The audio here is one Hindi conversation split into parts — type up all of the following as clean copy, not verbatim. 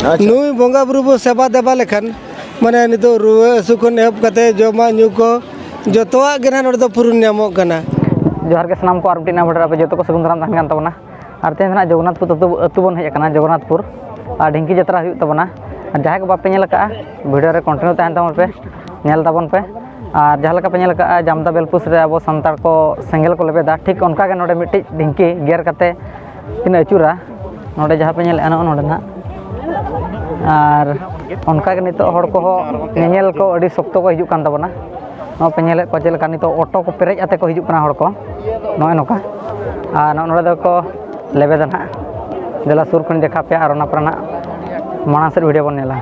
नुई बंगा बुरु बो सेवा देवा लेखन माने नितो रुआ हसु खन एहब कते जमा न्यू को जतवा गे ना नोड दो पुरुन ᱧᱟᱢᱚᱜ ᱠᱟᱱᱟ। जोहार के सामान को आर टीना बडरा पे जो को सगुन दाराम तहन तबना और तेना जगन्नाथपुर अतु बन हेज कना जगन्नाथपुर और ढिंकी जत्रा हुई तबना और जहाँ को बापे नेल का वीडियो रे कंटिन्यू तहन तबन पे नेल तबन पे और जहाँ लका पे नेल का जामदा बेलपुस रे अब संतार को सेंगेल को लेबेदा ठीक उनका के नोडे मिट्टी ढिंकी गेर कते तीन अचूरा नोडे जहाँ पे नेल अनो नोडे ना और उनका के नितो हड़ को नेल को अड़ी शक्तो को हिजु कान तबना नो पे नेल को चेल का नितो ऑटो को पेरेज आते को हिजु कना हड़ को नोय नोका और नोडे दो को लेबेदा ना देला सुर खन देखा पे और ओना परना मानसर वीडियो बन नेला।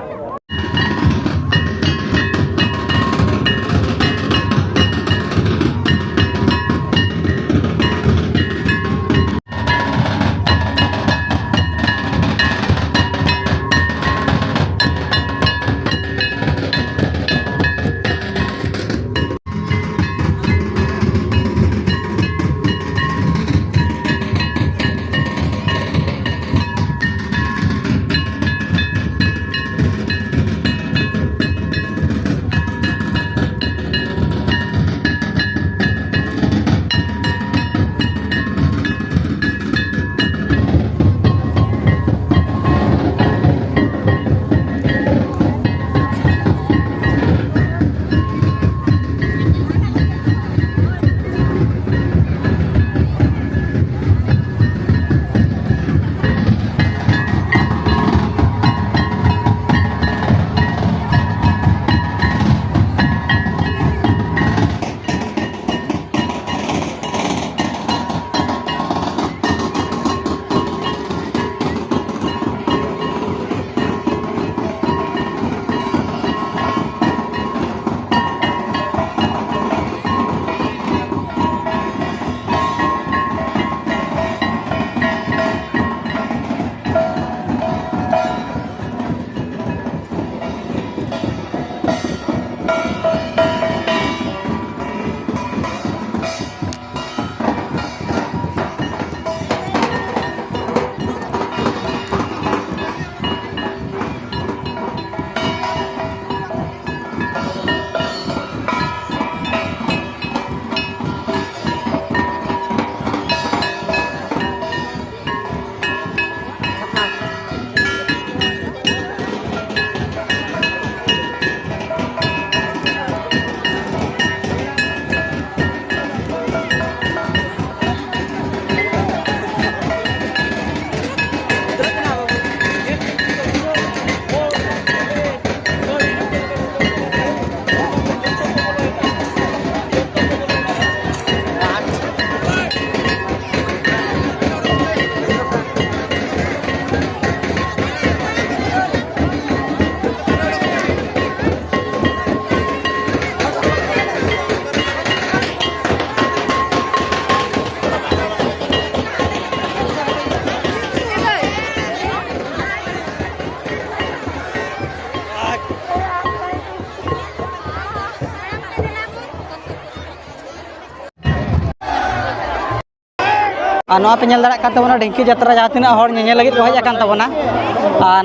पे नेल दाड़ा तबना ढिंकी जत्रा जहाँ तीना हर नेल लगे को हज तबना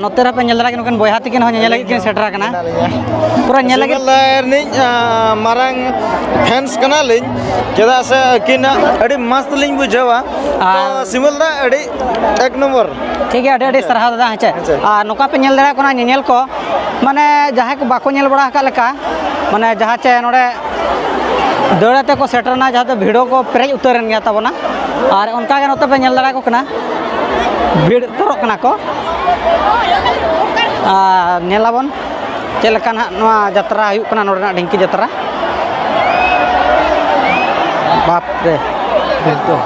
नोते रे पे नेल दाड़ा नुकन बयहा तकिन नेल लगे किन सेटरा कना पूरा नेल लगे मारंग फैंस कना लिन चेदा से किन अड़ी मस्त लिन बुझावा तो सिमल दा अड़ी एक नंबर ठीक है अड़ी सरहा दादा हेचे नोका पे नेल दाड़ा कोना नेल को माने जहाँ को बाको नेल बड़ा का लेका माने जहाँ चे नोडे दौड़ाते को सेटरना जहाँ तो भिड़ो को पेरेज उतरन गया तबना और उनका के नोते पे नेल दाड़ा को कना भीड़ तोरक कना को नेलाबन चेलका ना जत्रा हुई कना नोडना ढिंकी जत्रा बाप रे तो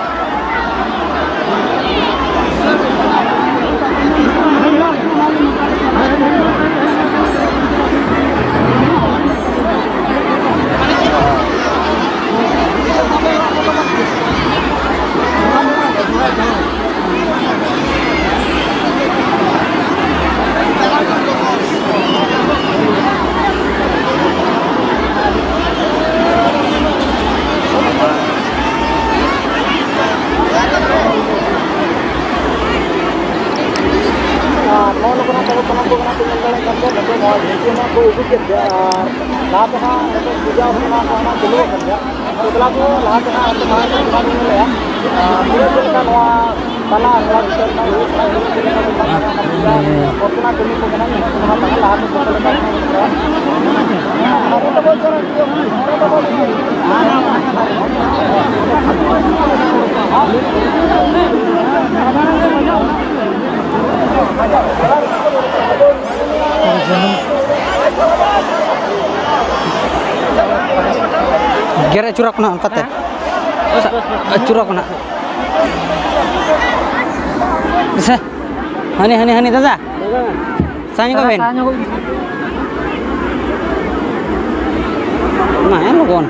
Gerak curah kena angkat ya. Curah kena. Bisa. Hani tata. Sanya kau ben. Main lu kon.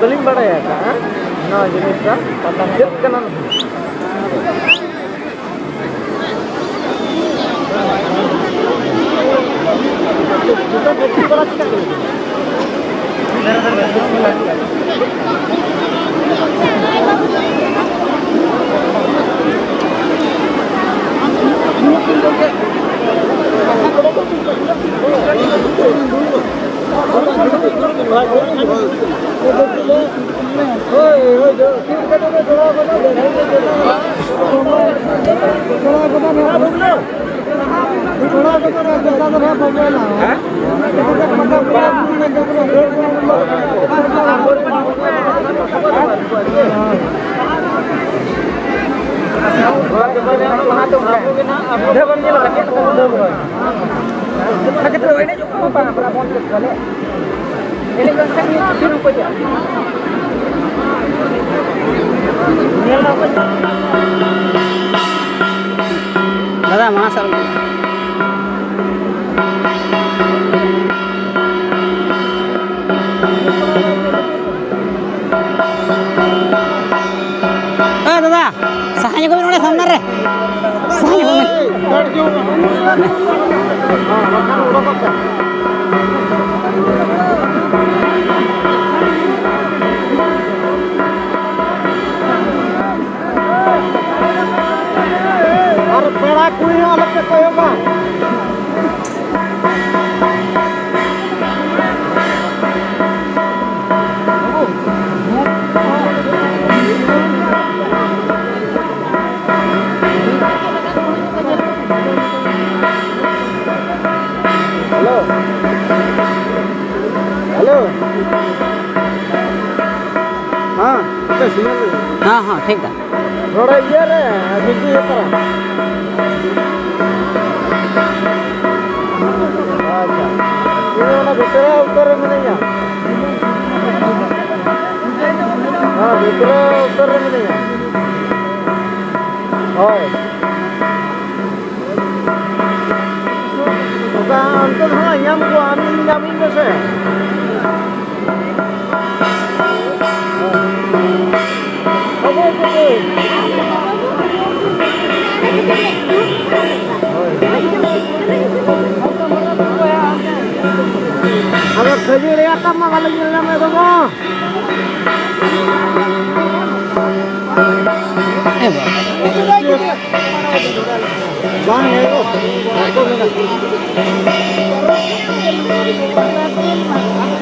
Beling bada ya kak? Nah jenisnya patang jet kanan. Dadah, masal. Dadah, sahanya kau minum samnar re. Sahanya kau हाँ ठीक है थोड़ा ये रे अभी ये तरह अच्छा ये वाला भीतर ऊपर में नहीं है हाँ भीतर ऊपर में नहीं है और तो का अंतर हाँ यम को आमीन में से अगर खजूर या तब मग लगी ना मैं तो कौन है वो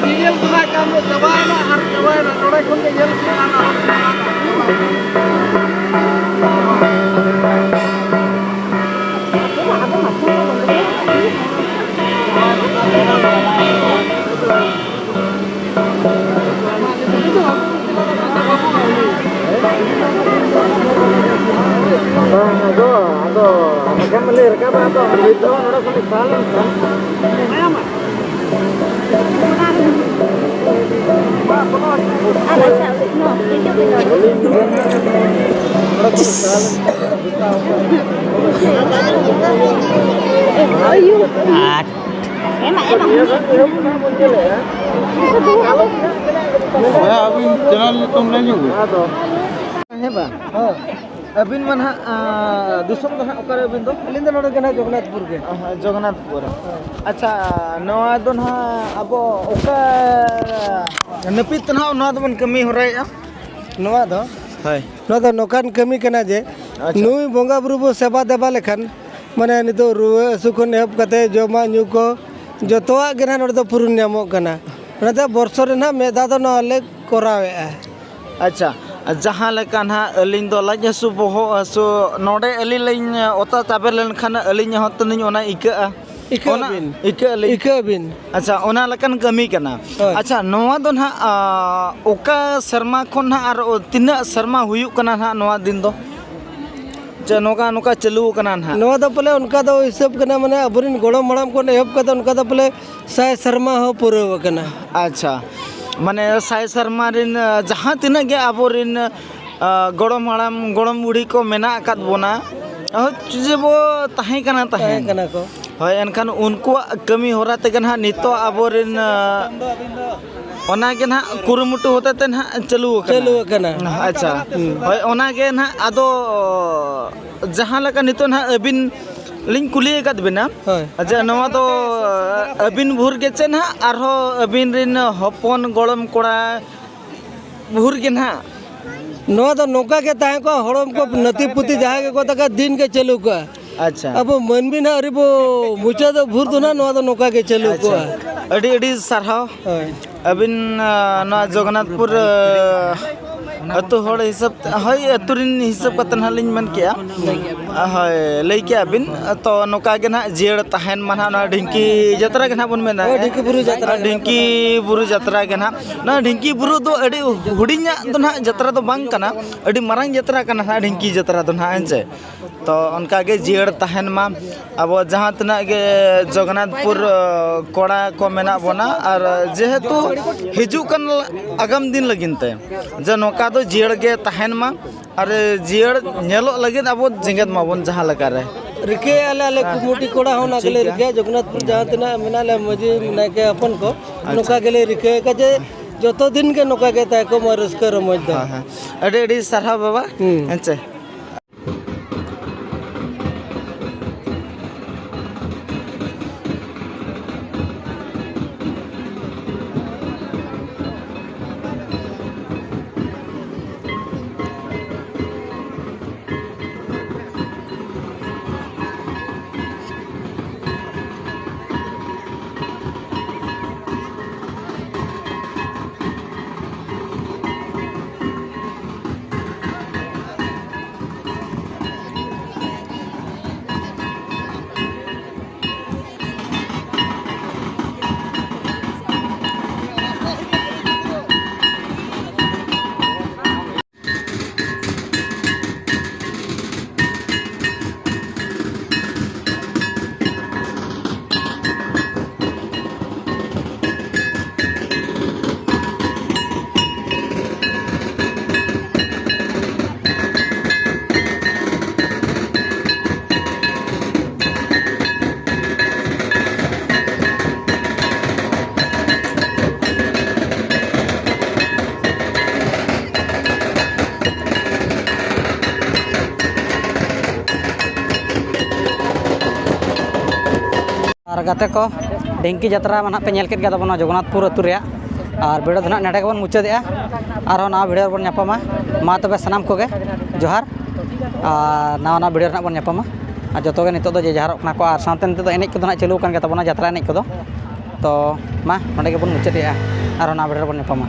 डीजल पूरा काम में दबाए ना थोड़ा खोल के jail akan melirkan atau itu orang kulit paling kan ada अभी चैनल तुम ले लो है बा अबिन मन दुसम दो ओकर अबिन दो अलिंद नोडे कना जगन्नाथपुर के जगन्नाथपुर अच्छा नवा दो ना अब ओका नपित ना नवा दो बन कमी हो रहा नवा दो है नवा दो नोकान कमी कना जे नुई बोंगा बुरु बो सेवा देबा लेखन माने नितो रुवे हसु खन एहब कते जमा ᱧᱩ को जतवा गे ना नोडे दो पुरुन ᱧᱟᱢᱚᱜ कना ओनाते बर्ष रे ना मेदा दो नले करावेआ अच्छा जहाँ लेका ना अलिंग दो लाज हसु बोहो हसु नोडे अली लाइन ओता ताबे लेन खान अलिंग हत निन ओना इका इका बिन अच्छा ओना लेकन कमी कना अच्छा नोवा दो ना ओका शर्मा खन ना आर तिना शर्मा हुयु कना ना नोवा दिन दो जे नोका नोका चालू कना ना नोवा दो पले उनका दो हिसाब कना माने अबरिन गोड़म मड़म को एहब कते उनका दो पले साय शर्मा हो पुरव कना अच्छा माने साय शर्मा रिन जहाँ तिना गे आबोरिन गोड़म हड़ाम गोड़म बुढ़ी को मेना अकाद बोना जे बो ताहे कना को होय एनखान उनको कमी होरा तेगे ना नितो आबोरिन ओनागे ना कुरुमुटु होते ते ना चालू कना अच्छा होय ओनागे ना आदो जहाँ लका नितो ना अबिन लिंग कुली कद बिना अच्छा नवा तो अबिन भूर के चे ना आरो अबिन रिन हपन गोड़म कोड़ा भूर के ना नवा तो नौका के ताहे को हड़म को नती पुती जहाँ के को तक दिन के चलू का अच्छा अब मन भी ना अरे वो मुचा तो भूर तो ना नवा तो नौका के चलू को अड़ी अड़ी सरहाव अबिन ना जगन्नाथपुर अतु हड़ हिसाब हय अतुरिन हिसाब कतन हलिन मन किया हय लई के अबिन तो नोका के ना जेड़ तहन मना ना ढिंकी जतरा के ना बन मेना ढिंकी बुरु जतरा के ना ढिंकी बुरु दो अड़ी हुडिnya तो ना जतरा तो बांग कना अड़ी मारांग जतरा कना ना ढिंकी जतरा तो ना एंचे तो उनका के जेड़ तहन मा अब जहाँ तना के जगन्नाथपुर कोड़ा को मेना बना और जेहेतु हिजू कन आगाम दिन लगिनते जे नोका तो जेड़ के तहन मा और जेड़ नेलो लगिन अब जिंगत मा बन जहाँ लगा रहे रिके आले कुमुटी कोड़ा होना के लिए रिके जगन्नाथपुर जहाँ तना मेना ले मजी ना के अपन को नोका के लिए रिके का जे जतो दिन के नोका के ताय को मरस कर मज दा अड़ी अड़ी सरहा बाबा एंचे और गाते को ढिंकी जतरा में पे नेल केद गया तबना जगन्नाथपुर अतु रे और वीडियो दो नेडे के बन मुचादे और नवा वीडियो बन नापामा मा तबे सनाम कोगे जोहार और नवा वीडियो रना बन नापामा और जतो के नितो दो जे जहार कना को और सानते नितो एनेज को ना चालू kan तबना जतरा एनेज को तो मा नडे के बन मुचादे और नवा वीडियो बन नापामा।